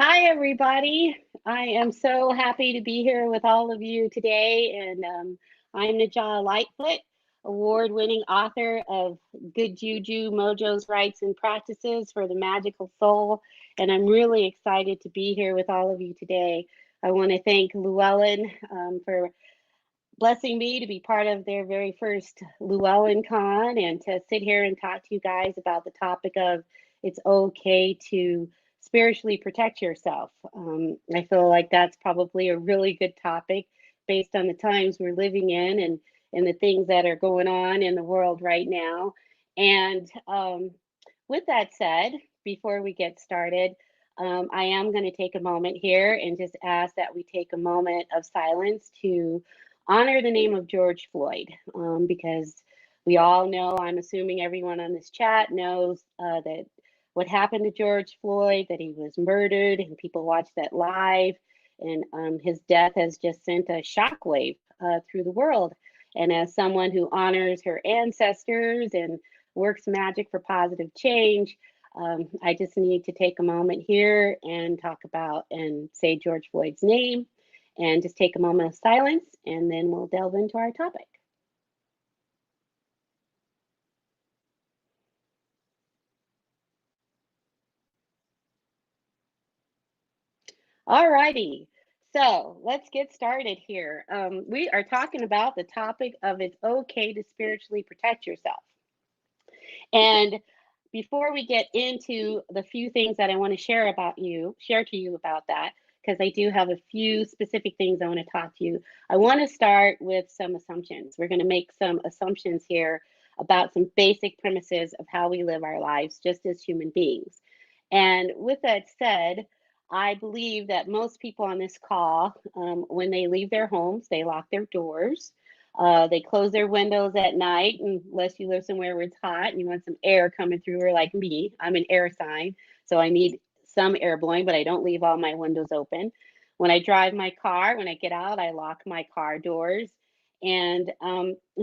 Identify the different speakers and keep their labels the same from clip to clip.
Speaker 1: Hi, everybody. I am so happy to be here with all of you today. And I'm Najah Lightfoot, award-winning author of Good Juju, Mojo's Rites and Practices for the Magical Soul. And I'm really excited to be here with all of you today. I want to thank Llewellyn for blessing me to be part of their very first Llewellyn Con and to sit here and talk to you guys about the topic of it's okay to spiritually protect yourself. I feel like that's probably a really good topic based on the times we're living in and the things that are going on in the world right now. And with that said, before we get started, I am going to take a moment here and just ask that we take a moment of silence to honor the name of George Floyd, because we all know, I'm assuming everyone on this chat knows that what happened to George Floyd, that he was murdered, and people watched that live, and his death has just sent a shockwave through the world. And as someone who honors her ancestors and works magic for positive change, I just need to take a moment here and talk about and say George Floyd's name and just take a moment of silence, and then we'll delve into our topic. All righty. So let's get started here. We are talking about the topic of it's okay to spiritually protect yourself. And before we get into the few things that I want to share to you about that, because I do have a few specific things I want to talk to you. I want to start with some assumptions. We're going to make some assumptions here about some basic premises of how we live our lives just as human beings. And with that said, I believe that most people on this call, when they leave their homes, they lock their doors. They close their windows at night, unless you live somewhere where it's hot and you want some air coming through, or like me, I'm an air sign, so I need some air blowing, but I don't leave all my windows open. When I drive my car, when I get out, I lock my car doors. And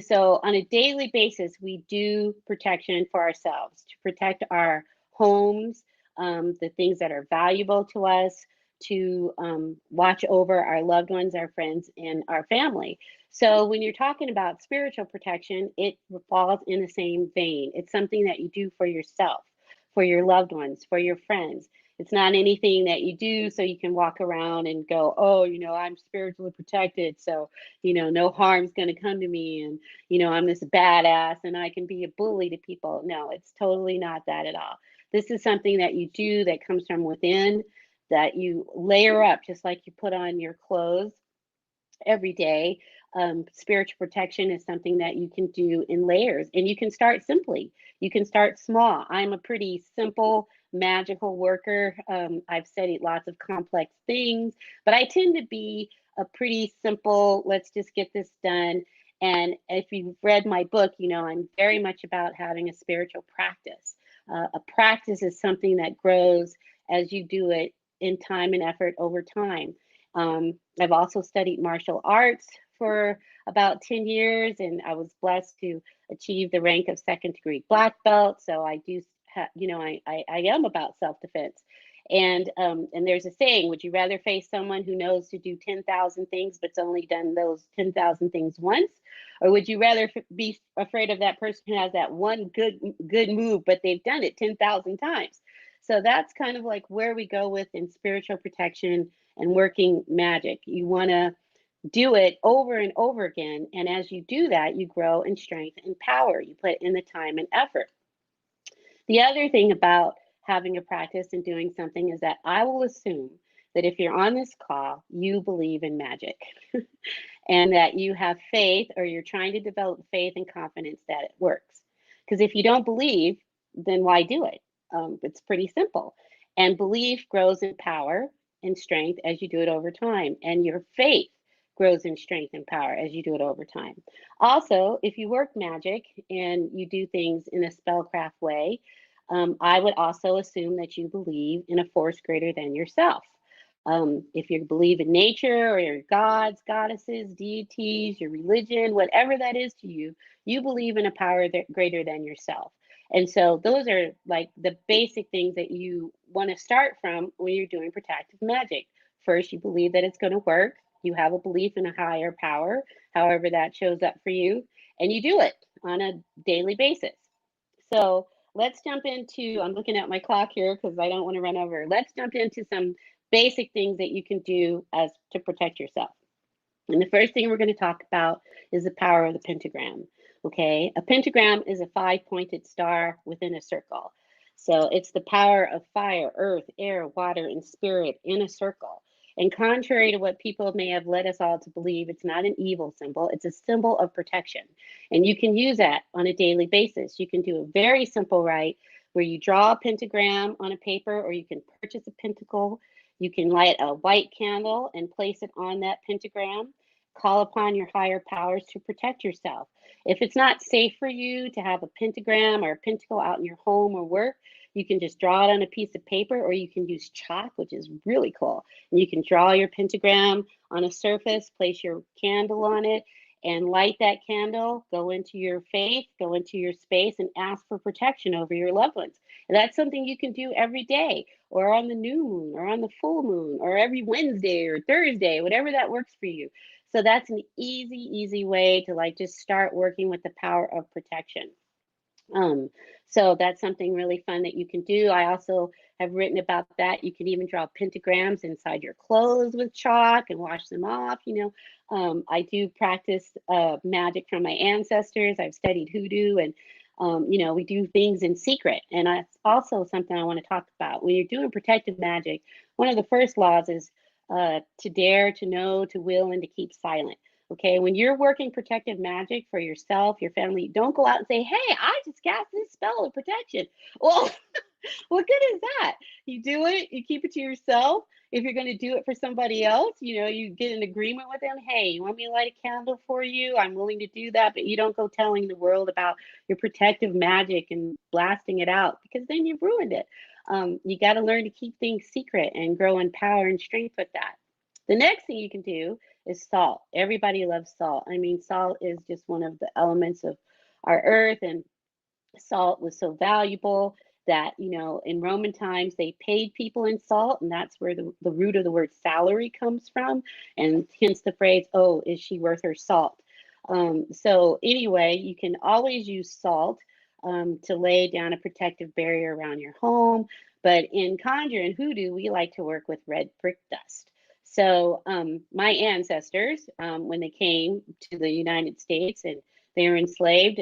Speaker 1: so on a daily basis, we do protection for ourselves to protect our homes, the things that are valuable to us, to watch over our loved ones, our friends, and our family. So when you're talking about spiritual protection, it falls in the same vein. It's something that you do for yourself, for your loved ones, for your friends. It's not anything that you do so you can walk around and go, oh, I'm spiritually protected. So, no harm's going to come to me. And, I'm this badass and I can be a bully to people. No, it's totally not that at all. This is something that you do that comes from within, that you layer up just like you put on your clothes every day. Spiritual protection is something that you can do in layers, and you can start simply. You can start small. I'm a pretty simple, magical worker. I've studied lots of complex things, but I tend to be a pretty simple, let's just get this done. And if you've read my book, I'm very much about having a spiritual practice. A practice is something that grows as you do it in time and effort over time. I've also studied martial arts for about 10 years, and I was blessed to achieve the rank of second degree black belt. So I do, I am about self defense. And there's a saying: would you rather face someone who knows to do 10,000 things but's only done those 10,000 things once, or would you rather be afraid of that person who has that one good move but they've done it 10,000 times? So that's kind of like where we go with in spiritual protection and working magic. You want to do it over and over again. And as you do that, you grow in strength and power. You put in the time and effort. The other thing about having a practice and doing something is that I will assume that if you're on this call, you believe in magic and that you have faith, or you're trying to develop faith and confidence that it works. Because if you don't believe, then why do it? It's pretty simple. And belief grows in power and strength as you do it over time. And your faith grows in strength and power as you do it over time. Also, if you work magic and you do things in a spellcraft way, I would also assume that you believe in a force greater than yourself. If you believe in nature or your gods, goddesses, deities, your religion, whatever that is to you, you believe in a power that greater than yourself. And so those are like the basic things that you want to start from when you're doing protective magic. First, you believe that it's going to work. You have a belief in a higher power, however that shows up for you, and you do it on a daily basis. So let's jump into, I'm looking at my clock here because I don't want to run over. Let's jump into some basic things that you can do as to protect yourself. And the first thing we're going to talk about is the power of the pentagram. Okay, a pentagram is a 5-pointed star within a circle. So it's the power of fire, earth, air, water, and spirit in a circle. And contrary to what people may have led us all to believe, it's not an evil symbol, it's a symbol of protection. And you can use that on a daily basis. You can do a very simple rite where you draw a pentagram on a paper, or you can purchase a pentacle. You can light a white candle and place it on that pentagram. Call upon your higher powers to protect yourself. If it's not safe for you to have a pentagram or a pentacle out in your home or work, you can just draw it on a piece of paper, or you can use chalk, which is really cool. And you can draw your pentagram on a surface, place your candle on it, and light that candle. Go into your faith, go into your space, and ask for protection over your loved ones. And that's something you can do every day, or on the new moon, or on the full moon, or every Wednesday or Thursday, whatever that works for you. So that's an easy way to like just start working with the power of protection. Um, so that's something really fun that you can do. I also have written about that. You can even draw pentagrams inside your clothes with chalk and wash them off. I do practice magic from my ancestors. I've studied hoodoo, and we do things in secret. And that's also something I want to talk about. When you're doing protective magic, one of the first laws is to dare, to know, to will, and to keep silent. Okay, when you're working protective magic for yourself, your family, don't go out and say, "Hey, I just cast this spell of protection." Well, what good is that? You do it, you keep it to yourself. If you're going to do it for somebody else, you get an agreement with them. Hey, you want me to light a candle for you? I'm willing to do that, but you don't go telling the world about your protective magic and blasting it out, because then you've ruined it. You got to learn to keep things secret and grow in power and strength with that. The next thing you can do is salt. Everybody loves salt. I mean, salt is just one of the elements of our earth, and salt was so valuable that, in Roman times, they paid people in salt, and that's where the root of the word salary comes from, and hence the phrase, "Oh, is she worth her salt?" So anyway, you can always use salt to lay down a protective barrier around your home. But in conjure and hoodoo, we like to work with red brick dust. So my ancestors, when they came to the United States and they were enslaved,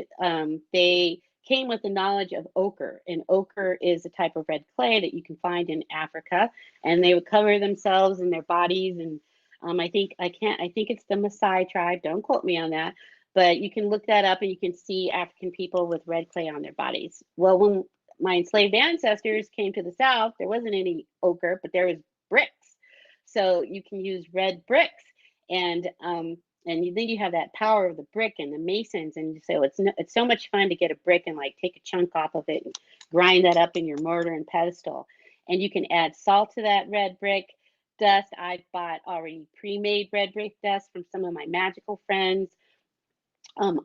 Speaker 1: they came with the knowledge of ochre. And ochre is a type of red clay that you can find in Africa. And they would cover themselves and their bodies. And I think it's the Maasai tribe. Don't quote me on that. But you can look that up and you can see African people with red clay on their bodies. Well, when my enslaved ancestors came to the South, there wasn't any ochre, but there was bricks. So you can use red bricks, and then you have that power of the brick and the masons, and so it's so much fun to get a brick and like take a chunk off of it and grind that up in your mortar and pestle. And you can add salt to that red brick dust. I've bought already pre-made red brick dust from some of my magical friends.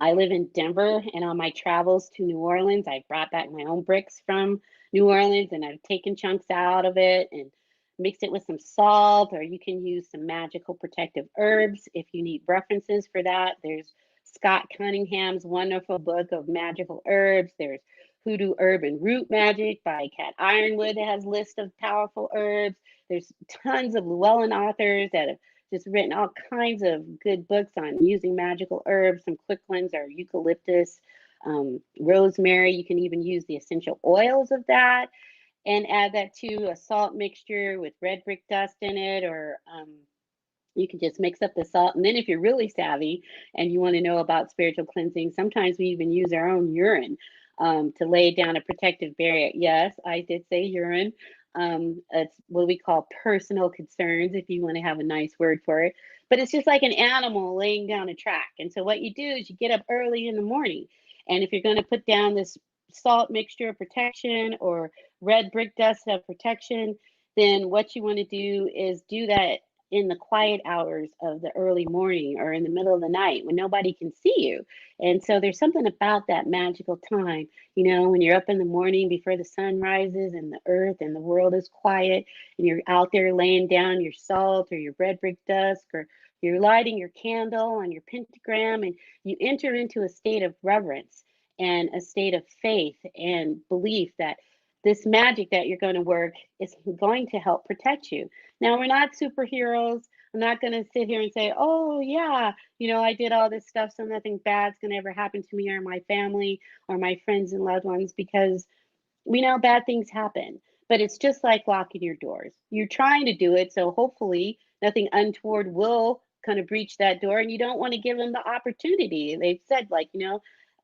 Speaker 1: I live in Denver, and on my travels to New Orleans, I brought back my own bricks from New Orleans, and I've taken chunks out of it and mixed it with some salt, or you can use some magical protective herbs if you need references for that. There's Scott Cunningham's wonderful book of magical herbs. There's Hoodoo Herb and Root Magic by Kat Ironwood that has lists of powerful herbs. There's tons of Llewellyn authors that have just written all kinds of good books on using magical herbs. Some quick ones are eucalyptus, rosemary. You can even use the essential oils of that and add that to a salt mixture with red brick dust in it, or you can just mix up the salt. And then if you're really savvy and you want to know about spiritual cleansing, sometimes we even use our own urine to lay down a protective barrier. Yes, I did say urine. It's what we call personal concerns, if you want to have a nice word for it. But it's just like an animal laying down a track. And so what you do is you get up early in the morning. And if you're going to put down this salt mixture of protection or red brick dust of protection, then what you want to do is do that in the quiet hours of the early morning or in the middle of the night when nobody can see you. And so there's something about that magical time, when you're up in the morning before the sun rises and the earth and the world is quiet and you're out there laying down your salt or your red brick dust, or you're lighting your candle on your pentagram, and you enter into a state of reverence and a state of faith and belief that this magic that you're going to work is going to help protect you. Now, we're not superheroes. I'm not going to sit here and say, oh, yeah, I did all this stuff, so nothing bad's going to ever happen to me or my family or my friends and loved ones, because we know bad things happen. But it's just like locking your doors. You're trying to do it, so hopefully nothing untoward will kind of breach that door, and you don't want to give them the opportunity. They've said, like,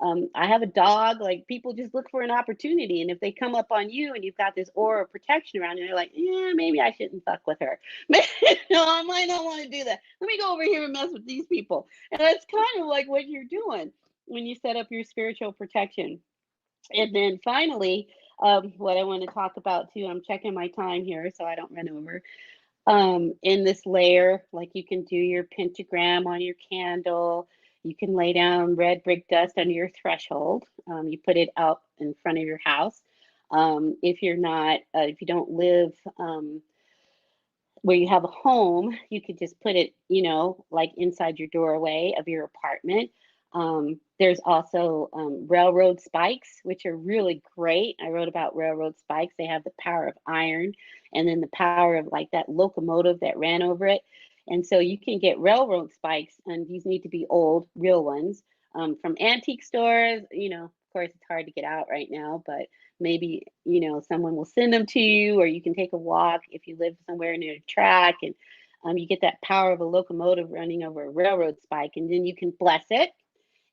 Speaker 1: I have a dog, like people just look for an opportunity. And if they come up on you and you've got this aura of protection around you, they're like, yeah, maybe I shouldn't fuck with her. I might not want to do that. Let me go over here and mess with these people. And that's kind of like what you're doing when you set up your spiritual protection. And then finally, what I want to talk about too, I'm checking my time here so I don't run over. In this layer, like you can do your pentagram on your candle. You can lay down red brick dust under your threshold. You put it out in front of your house. If you don't live where you have a home, you could just put it, like inside your doorway of your apartment. There's also railroad spikes, which are really great. I wrote about railroad spikes. They have the power of iron and then the power of like that locomotive that ran over it. And so you can get railroad spikes, and these need to be old, real ones, from antique stores. Of course, it's hard to get out right now, but maybe, someone will send them to you, or you can take a walk if you live somewhere near a track, and you get that power of a locomotive running over a railroad spike, and then you can bless it.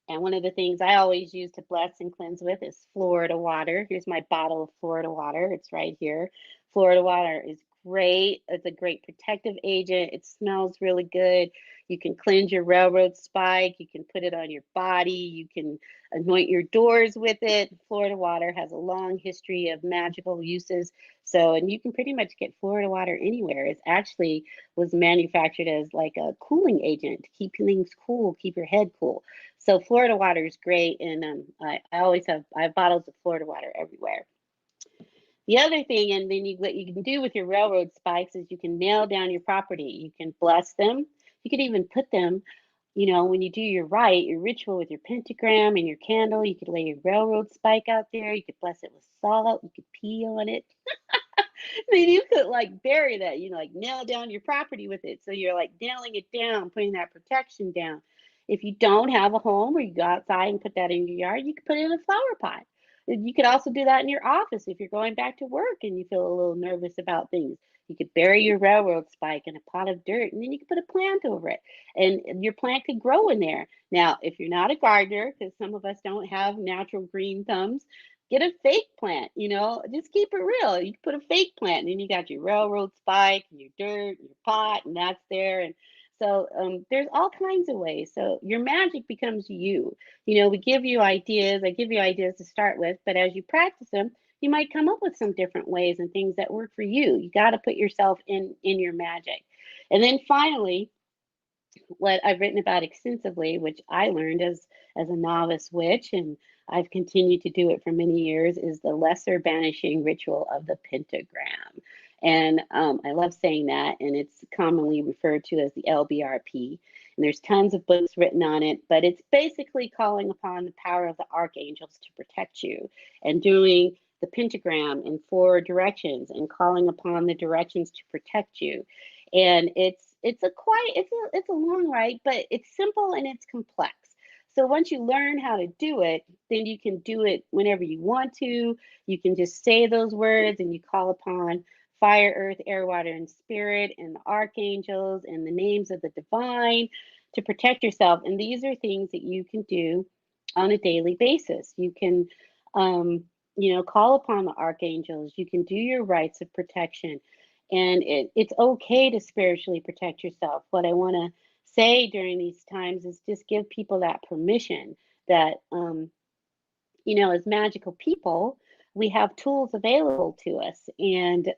Speaker 1: And one of the things I always use to bless and cleanse with is Florida water. Here's my bottle of Florida water. It's right here. Florida water is great. It's a great protective agent. It smells really good. You can cleanse your railroad spike. You can put it on your body. You can anoint your doors with it. Florida water has a long history of magical uses. And you can pretty much get Florida water anywhere. It actually was manufactured as like a cooling agent to keep things cool, keep your head cool. So Florida water is great, and I have bottles of Florida water everywhere. The other thing, and then what you can do with your railroad spikes is you can nail down your property. You can bless them. You could even put them, when you do your ritual with your pentagram and your candle, you could lay your railroad spike out there. You could bless it with salt. You could pee on it. Then you could like bury that, like nail down your property with it. So you're like nailing it down, putting that protection down. If you don't have a home, or you go outside and put that in your yard, you could put it in a flower pot. You could also do that in your office if you're going back to work and you feel a little nervous about things. You could bury your railroad spike in a pot of dirt, and then you could put a plant over it, and your plant could grow in there. Now, if you're not a gardener, because some of us don't have natural green thumbs, get a fake plant, just keep it real. You can put a fake plant, and then you got your railroad spike and your dirt and your pot, and that's there. And so there's all kinds of ways. So your magic becomes you. We give you ideas. I give you ideas to start with, but as you practice them, you might come up with some different ways and things that work for you. You got to put yourself in your magic. And then finally, what I've written about extensively, which I learned as a novice witch, and I've continued to do it for many years, is the lesser banishing ritual of the pentagram. And I love saying that, and it's commonly referred to as the LBRP. And there's tons of books written on it, but it's basically calling upon the power of the archangels to protect you, and doing the pentagram in 4 directions and calling upon the directions to protect you. And it's a long ride, but it's simple and it's complex. So once you learn how to do it, then you can do it whenever you want to. You can just say those words and you call upon fire, earth, air, water, and spirit, and the archangels and the names of the divine to protect yourself. And these are things that you can do on a daily basis. You can, call upon the archangels. You can do your rites of protection. And it's okay to spiritually protect yourself. What I want to say during these times is just give people that permission that, as magical people, we have tools available to us. And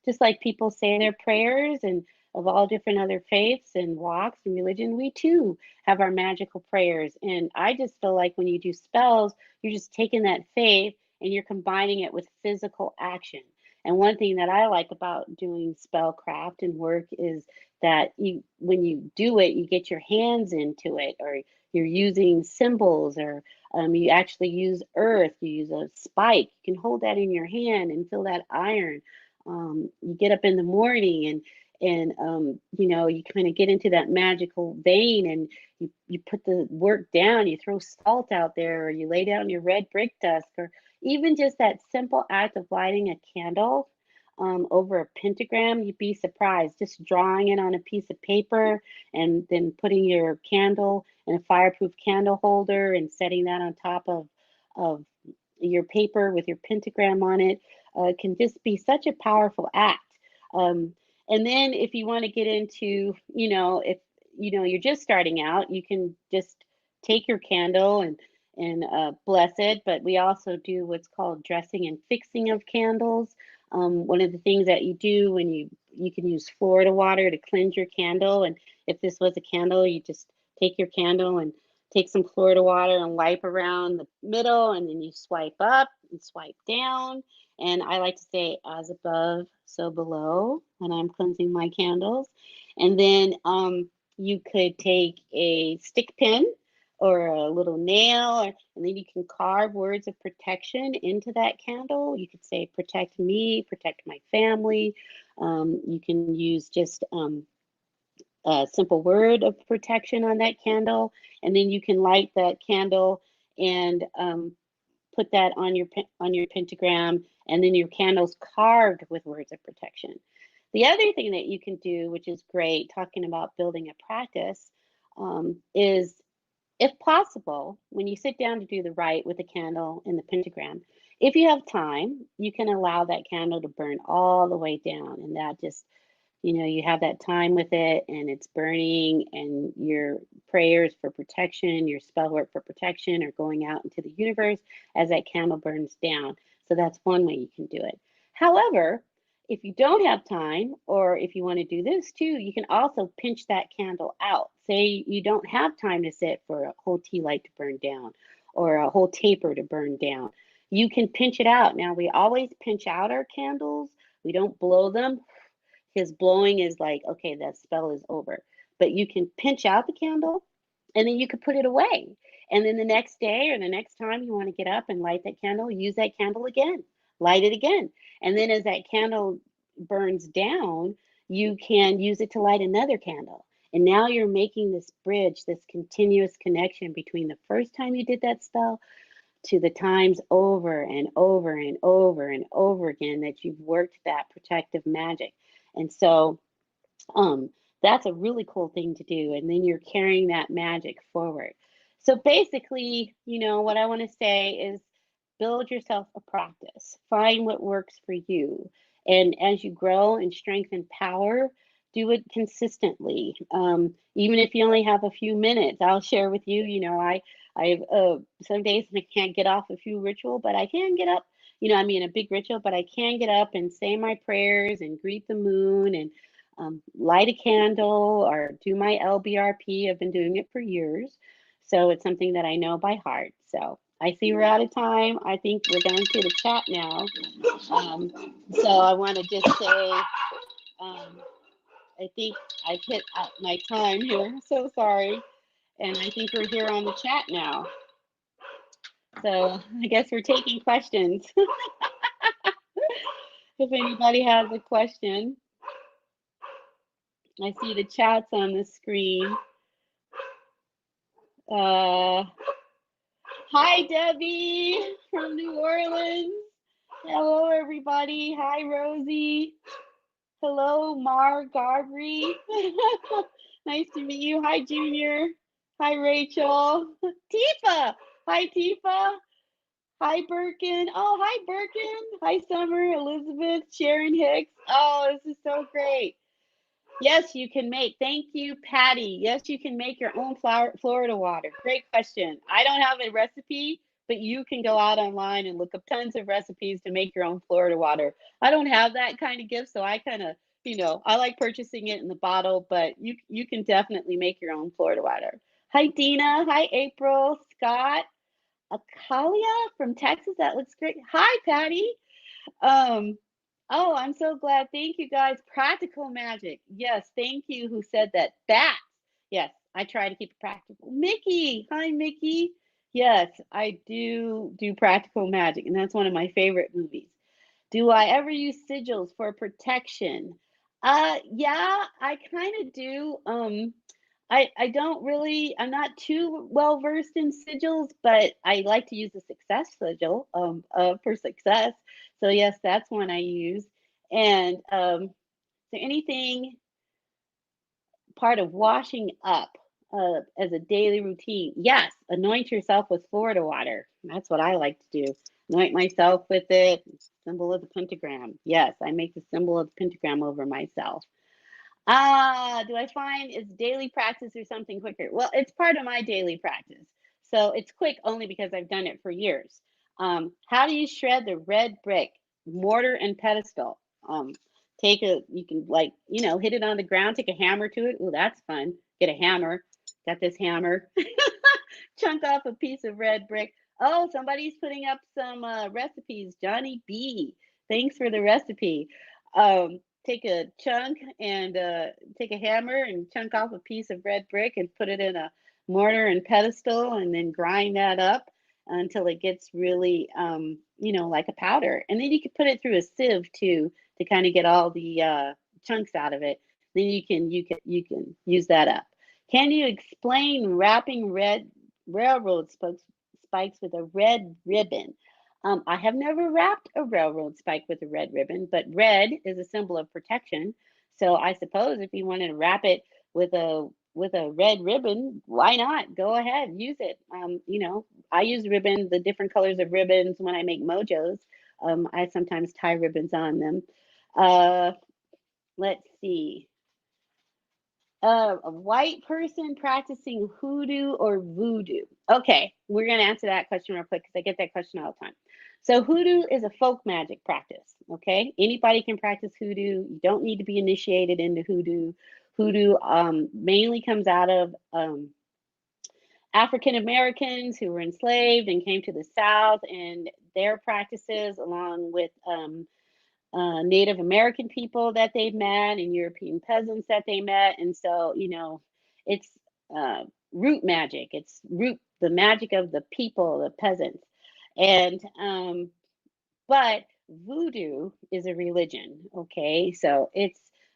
Speaker 1: just like people say their prayers and of all different other faiths and walks and religion, we too have our magical prayers. And I just feel like when you do spells, you're just taking that faith and you're combining it with physical action. And one thing that I like about doing spellcraft and work is that when you do it, you get your hands into it, or you're using symbols, or you actually use earth. You use a spike. You can hold that in your hand and feel that iron. You get up in the morning and you kind of get into that magical vein, and you put the work down. You throw salt out there, or you lay down your red brick dust, or even just that simple act of lighting a candle over a pentagram. You'd be surprised. Just drawing it on a piece of paper and then putting your candle in a fireproof candle holder and setting that on top of your paper with your pentagram on it can just be such a powerful act. And then if you want to get into, if you're just starting out, you can just take your candle and bless it. But we also do what's called dressing and fixing of candles. One of the things that you do when you can use Florida water to cleanse your candle. And if this was a candle, you just take your candle and take some Florida water and wipe around the middle, and then you swipe up and swipe down. And I like to say, as above, so below, when I'm cleansing my candles. And then you could take a stick pin or a little nail, and then you can carve words of protection into that candle. You could say, protect me, protect my family. You can use just a simple word of protection on that candle, and then you can light that candle and put that on your pentagram, and then your candle's carved with words of protection. The other thing that you can do, which is great, talking about building a practice, is, if possible, when you sit down to do the rite with the candle and the pentagram, if you have time, you can allow that candle to burn all the way down, and that just, you have that time with it, and it's burning, and your prayers for protection, your spell work for protection are going out into the universe as that candle burns down. So that's one way you can do it. However, if you don't have time, or if you want to do this too, you can also pinch that candle out. Say you don't have time to sit for a whole tea light to burn down or a whole taper to burn down. You can pinch it out. Now, we always pinch out our candles. We don't blow them. His blowing is like, okay, that spell is over. But you can pinch out the candle, and then you could put it away. And then the next day or the next time you want to get up and light that candle, use that candle again, light it again. And then as that candle burns down, you can use it to light another candle. And now you're making this bridge, this continuous connection between the first time you did that spell to the times over and over and over and over again that you've worked that protective magic. And so that's a really cool thing to do. And then you're carrying that magic forward. So basically, what I want to say is, build yourself a practice. Find what works for you. And as you grow and strengthen power, do it consistently. Even if you only have a few minutes, I'll share with you, I have some days I can't get off a few ritual, but I can get up, a big ritual, but I can get up and say my prayers and greet the moon and light a candle or do my LBRP. I've been doing it for years. So it's something that I know by heart. So I see we're out of time. I think we're down to the chat now. So I want to just say, I think I've hit my time here. So sorry. And I think we're here on the chat now. So I guess we're taking questions. If anybody has a question. I see the chats on the screen. Hi, Debbie from New Orleans. Hello, everybody. Hi, Rosie. Hello, Mar Garbry. Nice to meet you. Hi, Junior. Hi, Rachel. Tifa. Hi, Tifa. Hi, Birkin. Oh, hi, Birkin. Hi, Summer, Elizabeth, Sharon Hicks. Oh, this is so great. Yes, you can make. Thank you, Patty. Yes, you can make your own Florida water. Great question. I don't have a recipe, but you can go out online and look up tons of recipes to make your own Florida water. I don't have that kind of gift, so I kind of I like purchasing it in the bottle, but you can definitely make your own Florida water. Hi, Dina. Hi, April. Scott. Akalia from Texas. That looks great. Hi, Patty. Um, oh, I'm so glad. Thank you guys. Practical magic. Yes, thank you who said that. Bats. Yes, I try to keep it practical. Mickey. Hi, Mickey. Yes, I do practical magic, and that's one of my favorite movies. Do I ever use sigils for protection? Yeah, I kind of do. I don't really, I'm not too well versed in sigils, but I like to use the success sigil for success. So yes, that's one I use. And so anything part of washing up as a daily routine? Yes, anoint yourself with Florida water. That's what I like to do. Anoint myself with it. Symbol of the pentagram. Yes, I make the symbol of the pentagram over myself. Do I find it's daily practice or something quicker? Well, it's part of my daily practice. So it's quick only because I've done it for years. How do you shred the red brick, mortar and pedestal? You can hit it on the ground, take a hammer to it. Oh, that's fun. Get a hammer. Got this hammer. Chunk off a piece of red brick. Oh, somebody's putting up some recipes. Johnny B. Thanks for the recipe. Take a chunk and take a hammer and chunk off a piece of red brick and put it in a mortar and pedestal and then grind that up until it gets really, like a powder. And then you can put it through a sieve too to kind of get all the chunks out of it. Then you can use that up. Can you explain wrapping red railroad spikes with a red ribbon? I have never wrapped a railroad spike with a red ribbon, but red is a symbol of protection. So I suppose if you wanted to wrap it with a red ribbon, why not? Go ahead, use it. I use ribbon, the different colors of ribbons when I make mojos. I sometimes tie ribbons on them. Uh, let's see. A white person practicing hoodoo or voodoo. Okay, we're going to answer that question real quick because I get that question all the time. So, hoodoo is a folk magic practice. Okay, anybody can practice hoodoo. You don't need to be initiated into hoodoo. Hoodoo mainly comes out of African Americans who were enslaved and came to the South, and their practices, along with Native American people that they met and European peasants that they met. And so, it's root magic. It's the magic of the people, the peasants. And, but voodoo is a religion. Okay. So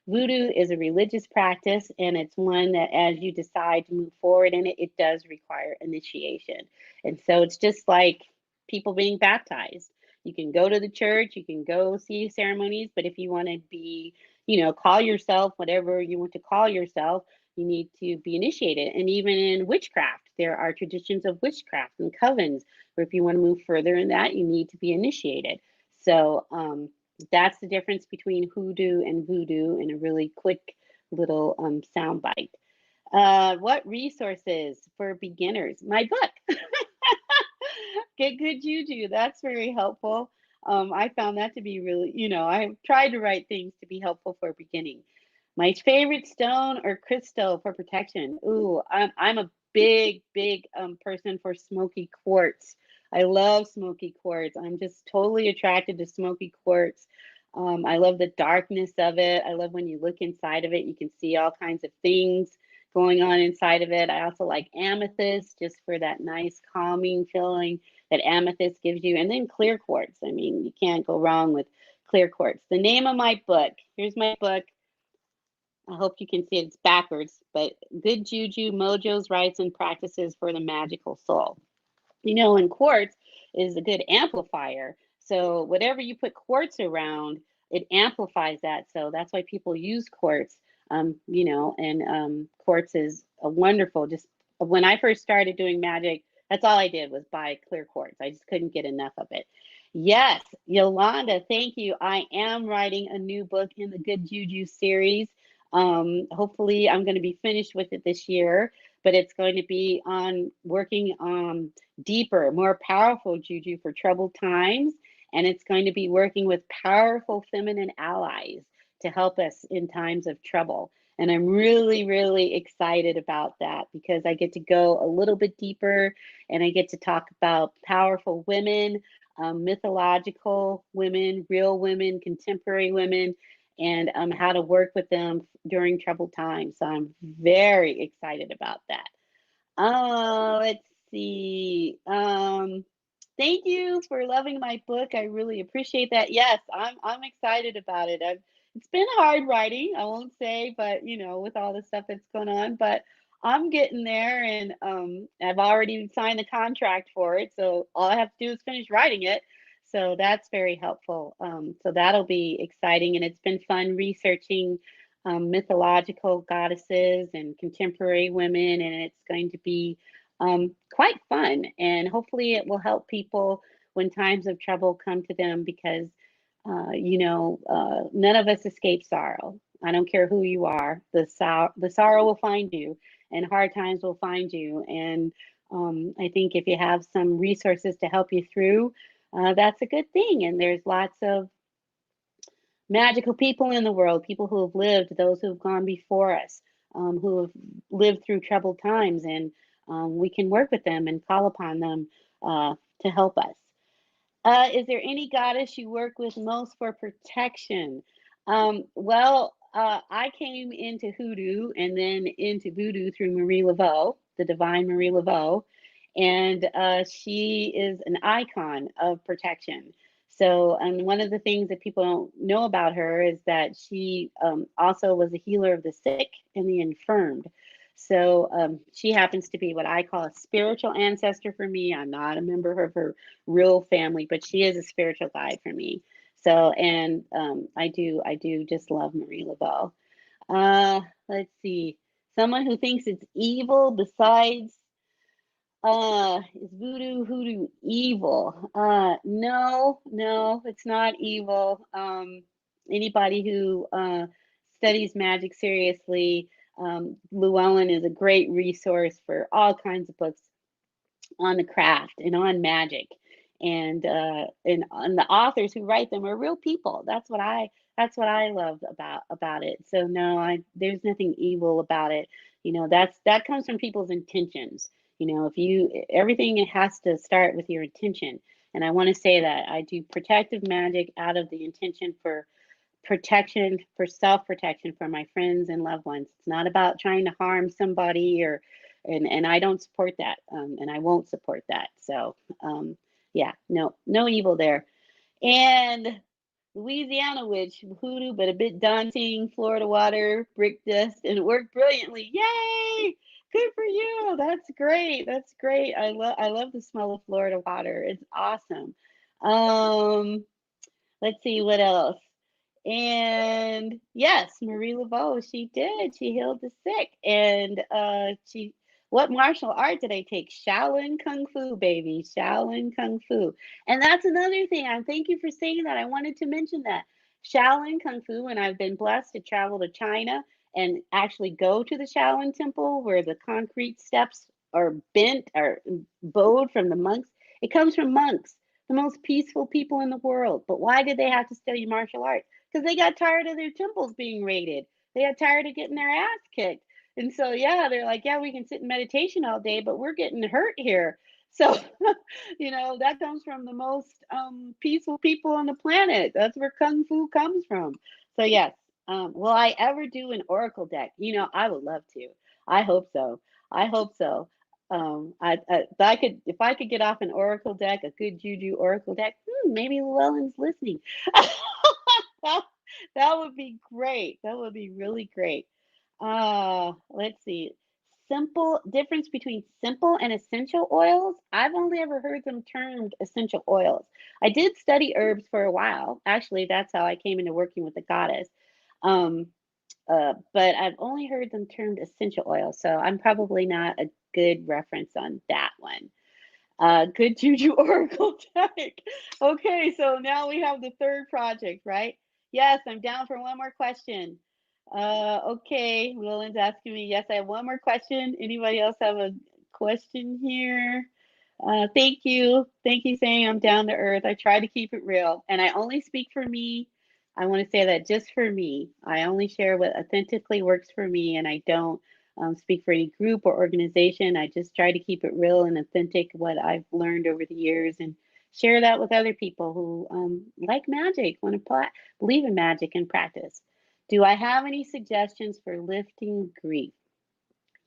Speaker 1: voodoo is a religious practice, and it's one that as you decide to move forward in it, it does require initiation. And so it's just like people being baptized. You can go to the church, you can go see ceremonies, but if you want to be, call yourself whatever you want to call yourself, you need to be initiated. And even in witchcraft, there are traditions of witchcraft and covens, where if you want to move further in that, you need to be initiated. So that's the difference between hoodoo and voodoo in a really quick little sound bite. What resources for beginners? My book. Get Good Juju. That's very helpful. I found that to be really, I've tried to write things to be helpful for beginning. My favorite stone or crystal for protection. Ooh, I'm a big person for smoky quartz. I love smoky quartz. I'm just totally attracted to smoky quartz. I love the darkness of it. I love when you look inside of it, you can see all kinds of things going on inside of it. I also like amethyst just for that nice calming feeling that amethyst gives you. And then clear quartz. I mean, you can't go wrong with clear quartz. The name of my book, here's my book. I hope you can see it. It's backwards, but Good Juju, Mojos, Rites, and Practices for the Magical Soul. And quartz is a good amplifier. So whatever you put quartz around, it amplifies that. So that's why people use quartz, and quartz is a wonderful, just when I first started doing magic, that's all I did was buy clear quartz. I just couldn't get enough of it. Yes, Yolanda, thank you. I am writing a new book in the Good Juju series. Hopefully I'm going to be finished with it this year, but it's going to be on working on deeper, more powerful juju for troubled times. And it's going to be working with powerful feminine allies to help us in times of trouble. And I'm really, really excited about that because I get to go a little bit deeper and I get to talk about powerful women, mythological women, real women, contemporary women, and how to work with them during troubled times. So I'm very excited about that. Let's see. Thank you for loving my book. I really appreciate that. Yes, I'm excited about it. It's been hard writing, I won't say, but with all the stuff that's going on, but I'm getting there, and I've already signed the contract for it, so all I have to do is finish writing it. So that's very helpful. So that'll be exciting, and it's been fun researching mythological goddesses and contemporary women, and it's going to be quite fun. And hopefully, it will help people when times of trouble come to them because, none of us escape sorrow. I don't care who you are, the sorrow will find you, and hard times will find you. And I think if you have some resources to help you through, that's a good thing. And there's lots of magical people in the world, people who have lived, those who have gone before us, who have lived through troubled times, and we can work with them and call upon them to help us. Is there any goddess you work with most for protection? I came into hoodoo and then into voodoo through Marie Laveau, the divine Marie Laveau, and she is an icon of protection. So, and one of the things that people don't know about her is that she also was a healer of the sick and the infirmed. So she happens to be what I call a spiritual ancestor for me. I'm not a member of her real family, but she is a spiritual guide for me. So, and I do just love Marie Laveau. Let's see. Someone who thinks it's evil besides is hoodoo evil? No, it's not evil. Anybody who studies magic seriously, Llewellyn is a great resource for all kinds of books on the craft and on magic, and on the authors who write them are real people. That's what I love about it. So no, there's nothing evil about it. That comes from people's intentions. If you everything it has to start with your intention. And I want to say that I do protective magic out of the intention for protection, for self-protection for my friends and loved ones. It's not about trying to harm somebody, or and I don't support that, and I won't support that. So yeah, no evil there. And Louisiana witch, hoodoo, but a bit daunting. Florida water, brick dust, and it worked brilliantly. Yay! Good for you. That's great. That's great. I love the smell of Florida water. It's awesome. Um, let's see what else. And yes, Marie Laveau, she did. She healed the sick. And what martial art did I take? Shaolin Kung Fu, baby. Shaolin Kung Fu. And that's another thing. I thank you for saying that. I wanted to mention that. Shaolin Kung Fu, and I've been blessed to travel to China and actually go to the Shaolin Temple where the concrete steps are bent or bowed from the monks. It comes from monks, the most peaceful people in the world. But why did they have to study martial arts? Because they got tired of their temples being raided. They got tired of getting their ass kicked. And so, yeah, they're like, yeah, we can sit in meditation all day, but we're getting hurt here. So, that comes from the most peaceful people on the planet. That's where Kung Fu comes from. So, yes. Will I ever do an oracle deck? I would love to. I hope so. I hope so. If I could get off an oracle deck, a good juju oracle deck, maybe Llewellyn's listening. that, that would be great. That would be really great. Let's see. Simple difference between simple and essential oils. I've only ever heard them termed essential oils. I did study herbs for a while. Actually, that's how I came into working with the goddess. Um, but I've only heard them termed essential oils, so I'm probably not a good reference on that one. Good Juju Oracle deck. Okay, so now we have the third project, right? Yes, I'm down for one more question. Okay, Llewellyn's asking me. Yes, I have one more question. Anybody else have a question here? Thank you. Thank you saying I'm down to earth. I try to keep it real, and I only speak for me. I want to say that just for me, I only share what authentically works for me, and I don't speak for any group or organization. I just try to keep it real and authentic, what I've learned over the years, and share that with other people who like magic, want to believe in magic and practice. Do I have any suggestions for lifting grief?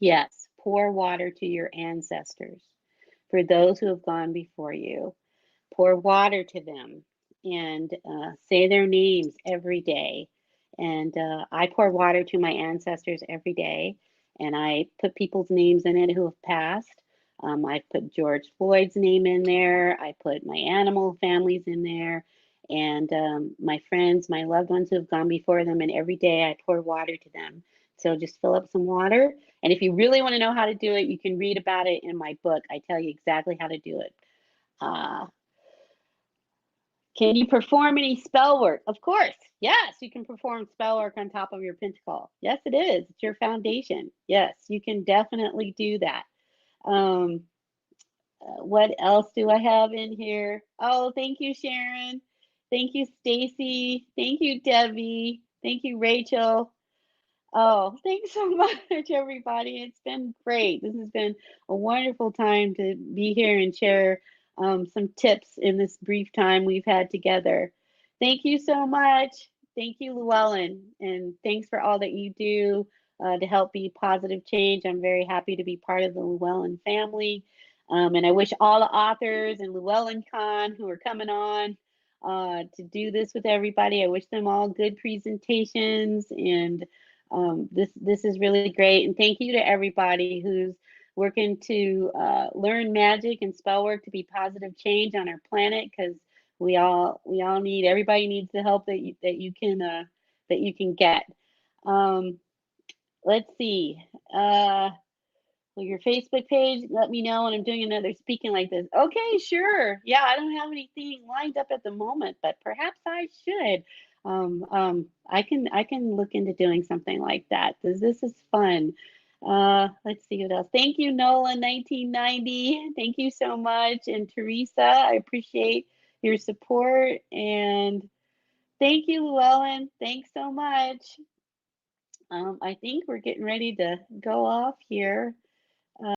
Speaker 1: Yes, pour water to your ancestors, for those who have gone before you. Pour water to them and say their names every day. And I pour water to my ancestors every day, and I put people's names in it who have passed. I put George Floyd's name in there. I put my animal families in there, and my friends, my loved ones who have gone before them. And every day I pour water to them. So just fill up some water. And if you really want to know how to do it, you can read about it in my book. I tell you exactly how to do it. Uh, can you perform any spell work? Of course. Yes, you can perform spell work on top of your pentacle. Yes, it is. It's your foundation. Yes, you can definitely do that. Um, what else do I have in here? Oh, thank you, Sharon. Thank you, Stacy. Thank you, Debbie. Thank you, Rachel. Oh, thanks so much, everybody. It's been great. This has been a wonderful time to be here and share some tips in this brief time we've had together. Thank you so much. Thank you, Llewellyn, and thanks for all that you do to help be positive change. I'm very happy to be part of the Llewellyn family. And I wish all the authors and Llewellyn Con who are coming on to do this with everybody, I wish them all good presentations, and this is really great, and thank you to everybody who's working to learn magic and spell work to be positive change on our planet, because we all need, everybody needs the help that you can get. Um, let's see. Well, your Facebook page, let me know when I'm doing another speaking like this. Okay, sure. Yeah, I don't have anything lined up at the moment, but perhaps I should. I can look into doing something like that, because this is fun. Let's see what else. Thank you, Nola 1990. Thank you so much. And Teresa, I appreciate your support. And thank you, Llewellyn. Thanks so much. I think we're getting ready to go off here.